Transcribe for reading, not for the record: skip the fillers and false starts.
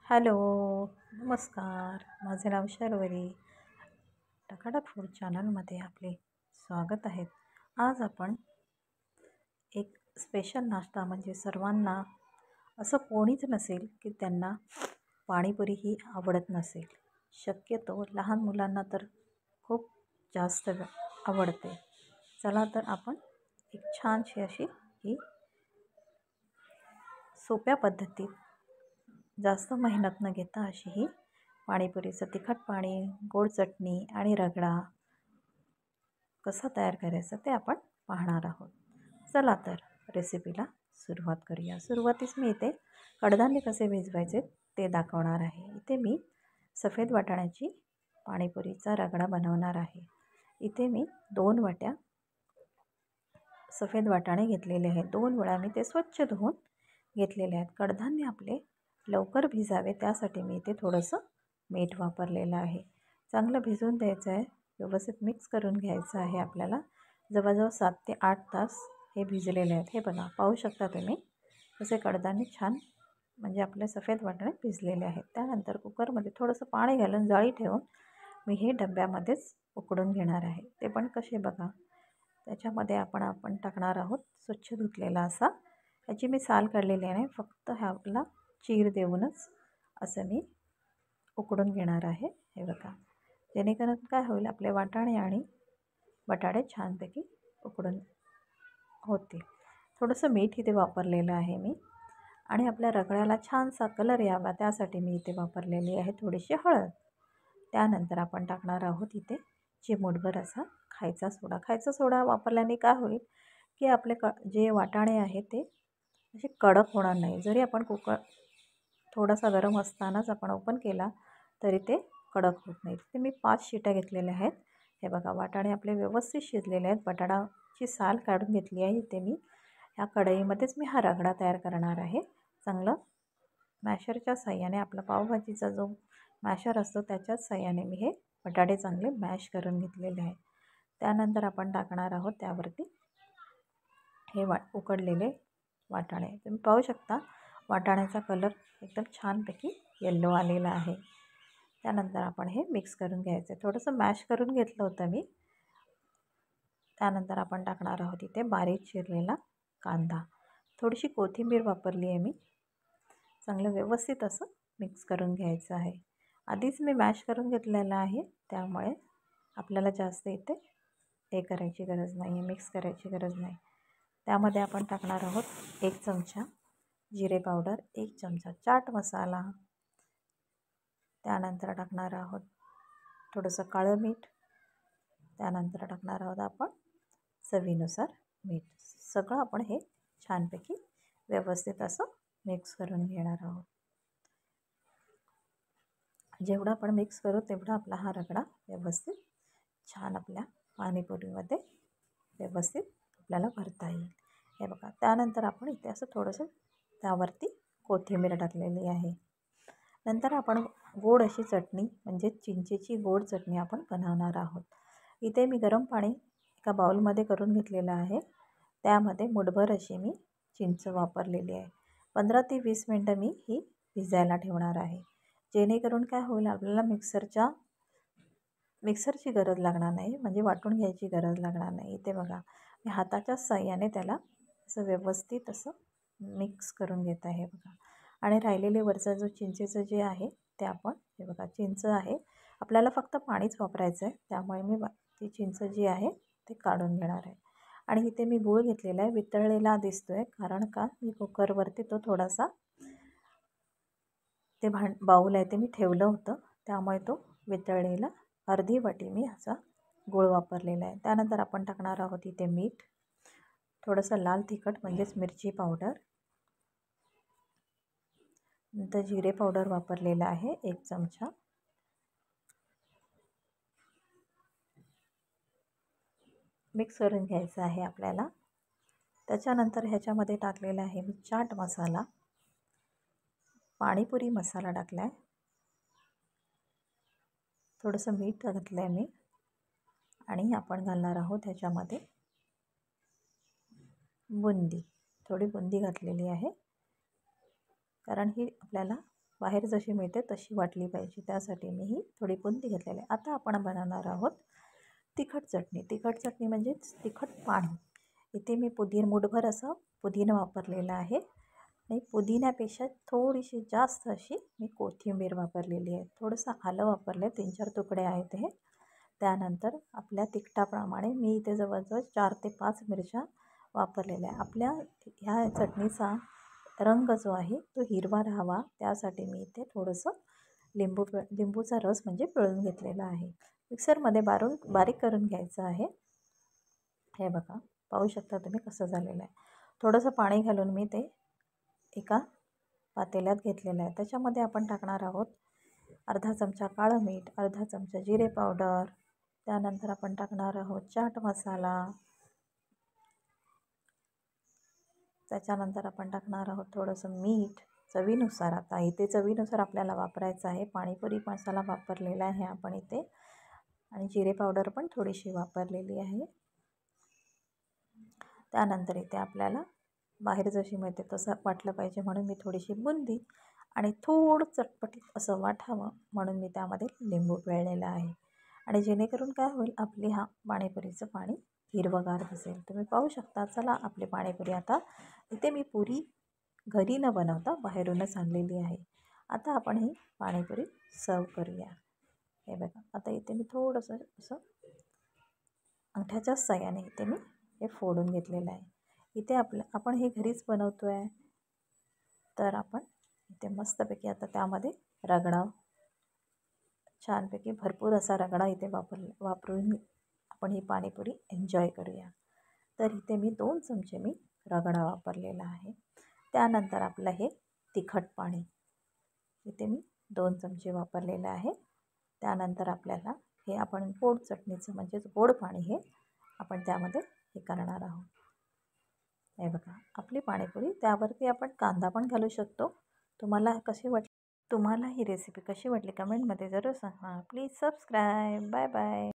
Hello, नमस्कार. माझे नाव शर्वरी. टकाटक food चॅनलमध्ये आपले स्वागत आहे. आज आपण एक स्पेशल नाश्ता म्हणजे सर्वांना असं कोणीच नसेल की त्यांना पाणीपुरी ही आवडत नसेल. शक्यतो लहान मुलांना तर खूप जास्त आवडते. चला तर आपण एक छानशी अशी ही सोप्या पद्धतीत जास्त मेहनत न घेता अशी ही पाणीपुरीचं तिखट पाणी, गोड चटणी आणि रगडा कसा तयार करायचा ते आपण पाहणार आहोत. चला तर रेसिपीला सुरुवात करूया. सुरुवातीस मी इथे कडधान्य कसे भिजवायचे ते दाखवणार आहे. इथे मी सफेद वाटाण्याची पाणीपुरीचा रगडा बनवणार आहे. इथे मी 2 वाट्या सफेद वाटाणे घेतलेले आहेत. 2 वेळा मी ते स्वच्छ धुवून घेतलेले आहेत. कडधान्य आपले लवकर भिजावे त्यासाठी मी इथे थोडंसं मीठ वापरलेलं आहे. चांगलं भिजवून द्यायचं आहे. व्यवस्थित मिक्स करून घ्यायचं आहे आपल्याला. जवळजवळ 7 ते 8 तास हे भिजलेले आहेत. हे बघा पाहू शकता तुम्ही कसे कडधान्य छान म्हणजे आपले सफेद वाटाणे भिजलेले आहेत. त्यानंतर कुकरमध्ये थोडंसं पाणी घालून जाळी ठेवून मी हे डब्यामध्येच उकडून घेणार आहे. ते पण कसे बघा त्याच्यामध्ये आपण टाकणार आहोत स्वच्छ धुतलेला असा. ह्याची मी साल काढलेली आहे. फक्त ह्याला चीर देऊनच असं मी उकडून घेणार आहे. हे बघा जेणेकरून काय होईल आपले वाटाणे आणि बटाटे छानपैकी उकडून होतील. थोडंसं मीठ इथे वापरलेलं आहे मी आणि आपल्या रगड्याला छानसा कलर यावा त्यासाठी मी इथे वापरलेली आहे थोडीशी हळद. त्यानंतर आपण टाकणार आहोत इथे चिमूटभर असा खायचा सोडा. खायचा सोडा वापरल्याने काय होईल की आपले जे वाटाणे आहेत ते असे कडक होणार नाही. जरी आपण कुकर थोडासा गरम असतानाच आपण ओपन केला तरी ते कडक होत नाही. ते मी 5 शिट्या घेतलेल्या आहेत. हे बघा वाटाणे आपले व्यवस्थित शिजलेले आहेत. बटाटाची साल काढून घेतली आहे. इथे मी ह्या कढईमध्येच मी हा रगडा तयार करणार आहे. चांगलं मॅशरच्या साहाय्याने आपला पावभाजीचा जो मॅशर असतो त्याच्याच साहाय्याने मी हे बटाटे चांगले मॅश करून घेतलेले आहे. त्यानंतर आपण टाकणार आहोत त्यावरती हे उकडलेले वाटाणे. तुम्ही पाहू शकता वाटाण्याचा कलर एकदम छानपैकी येल्लो आलेला आहे. त्यानंतर आपण हे मिक्स करून घ्यायचं आहे. थोडंसं मॅश करून घेतलं होतं मी. त्यानंतर आपण टाकणार आहोत इथे बारीक चिरलेला कांदा. थोडीशी कोथिंबीर वापरली आहे मी. चांगलं व्यवस्थित असं मिक्स करून घ्यायचं आहे. आधीच मी मॅश करून घेतलेलं आहे त्यामुळे आपल्याला जास्त इथे हे करायची गरज नाही आहे, मिक्स करायची गरज नाही. त्यामध्ये आपण टाकणार आहोत 1 चमचा जिरे पावडर, 1 चमचा चाट मसाला. त्यानंतर टाकणार आहोत थोडंसं काळं मीठ. त्यानंतर टाकणार आहोत आपण चवीनुसार मीठ. सगळं आपण हे छानपैकी व्यवस्थित असं मिक्स करून घेणार आहोत. जेवढं आपण मिक्स करू तेवढा आपला हा रगडा व्यवस्थित छान आपल्या पाणीपुरीमध्ये व्यवस्थित आपल्याला भरता येईल. हे बघा त्यानंतर आपण इथे असं थोडंसं त्यावरती कोथिंबीर टाकलेली आहे. नंतर आपण गोड अशी चटणी म्हणजे चिंचेची गोड चटणी आपण बनवणार आहोत. इथे मी गरम पाणी एका बाउलमध्ये करून घेतलेलं आहे. त्यामध्ये मुठभर अशी मी चिंच वापरलेली आहे. 15 ते 20 मिनटं मी ही भिजायला ठेवणार आहे. जेणेकरून काय होईल आपल्याला मिक्सरची गरज लागणार नाही म्हणजे वाटून घ्यायची गरज लागणार नाही. इथे बघा मी हाताच्याच साहाय्याने त्याला असं व्यवस्थित असं मिक्स करून घेत आहे बघा. आणि राहिलेले वरचा जो चिंचेचं जे आहे ते आपण हे बघा चिंच आहे आपल्याला फक्त पाणीच वापरायचं आहे. त्यामुळे मी ती चिंच जी आहे ते काढून घेणार आहे. आणि इथे मी गूळ घेतलेला आहे. वितळलेला दिसतो आहे कारण का मी कुकरवरती तो थोडासा ते बाऊल आहे ते मी ठेवलं होतं त्यामुळे तो वितळलेला. अर्धी वाटी मी ह्याचा गूळ वापरलेला आहे. त्यानंतर आपण टाकणार आहोत इथे मीठ, थोडंसं लाल तिखट म्हणजेच मिरची पावडर, नंतर जिरे पावडर वापरलेला आहे 1 चमचा. मिक्स करून घ्यायचं आहे आपल्याला. त्याच्यानंतर ह्याच्यामध्ये टाकलेला आहे मी चाट मसाला, पाणीपुरी मसाला टाकला आहे, थोडंसं मीठ घातलं आहे मी आणि आपण घालणार आहोत ह्याच्यामध्ये बुंदी. थोडी बुंदी घातलेली आहे कारण ही आपल्याला बाहेर जशी मिळते तशी वाटली पाहिजे, त्यासाठी मी ही थोडी बुंदी घेतलेली आहे. आता आपण बनवणार आहोत तिखट चटणी. तिखट चटणी म्हणजेच तिखट पाणी. इथे मी मूठभर असं पुदिना वापरलेला आहे आणि पुदिन्यापेक्षा थोडीशी जास्त अशी मी कोथिंबीर वापरलेली आहे. थोडंसं आलं वापरलं आहे, 3-4 तुकडे आहेत हे. त्यानंतर आपल्या तिखटाप्रमाणे मी इथे जवळजवळ 4 ते 5 मिरच्या वापरलेल्या आहे. आपल्या ह्या चटणीचा रंग जो आहे तो हिरवा राहावा त्यासाठी मी इथे थोडंसं लिंबूचा रस म्हणजे पिळून घेतलेला आहे. मिक्सरमध्ये बारीक करून घ्यायचं आहे. हे बघा, पाहू शकता तुम्ही कसं झालेलं आहे. थोडंसं पाणी घालून मी ते एका पातेल्यात घेतलेलं आहे. त्याच्यामध्ये आपण टाकणार आहोत अर्धा चमचा काळं मीठ, अर्धा चमचा जिरे पावडर, त्यानंतर आपण टाकणार आहोत चाट मसाला, त्याच्यानंतर आपण टाकणार आहोत थोडंसं मीठ चवीनुसार. आता इथे चवीनुसार आपल्याला वापरायचं आहे. पाणीपुरी मसाला वापरलेला आहे आपण इथे आणि जिरे पावडर पण थोडीशी वापरलेली आहे. त्यानंतर इथे आपल्याला बाहेर जशी मिळते तसं वाटलं पाहिजे म्हणून मी थोडीशी बुंदी आणि थोडं चटपटीत असं वाटावं म्हणून मी त्यामध्ये लिंबू पिळलेलं आहे. आणि जेणेकरून काय होईल, आपली पाणीपुरीचं पाणी हिरवंगार दिसेल. तुम्ही पाहू शकता. चला, आपली पाणीपुरी आता इथे मी पुरी घरी न बनवता बाहेरूनच आणलेली आहे. आता आपण ही पाणीपुरी सर्व करूया. हे बघा, आता इथे मी थोडंसं असं अंगठ्याच्याच साहाय्याने इथे मी हे फोडून घेतलेलं आहे. इथे आपण हे घरीच बनवतो आहे, तर आपण इथे मस्तपैकी आता त्यामध्ये रगडा छानपैकी भरपूर असा रगडा इथे वापरून आपण ही पाणीपुरी एन्जॉय करूया. तर इथे मी 2 चमचे मी रगडा वापरलेला आहे. त्यानंतर आपलं हे तिखट पाणी इथे मी 2 चमचे वापरलेलं आहे. त्यानंतर आपल्याला हे आपण गोड चटणीचं म्हणजेच गोड पाणी हे आपण त्यामध्ये हे करणार आहोत. हे बघा, आपली पाणीपुरी. त्यावरती आपण कांदा पण घालू शकतो. तुम्हाला ही रेसिपी कशी वाटली कमेंटमध्ये जरूर सांगा. Please subscribe. Bye bye.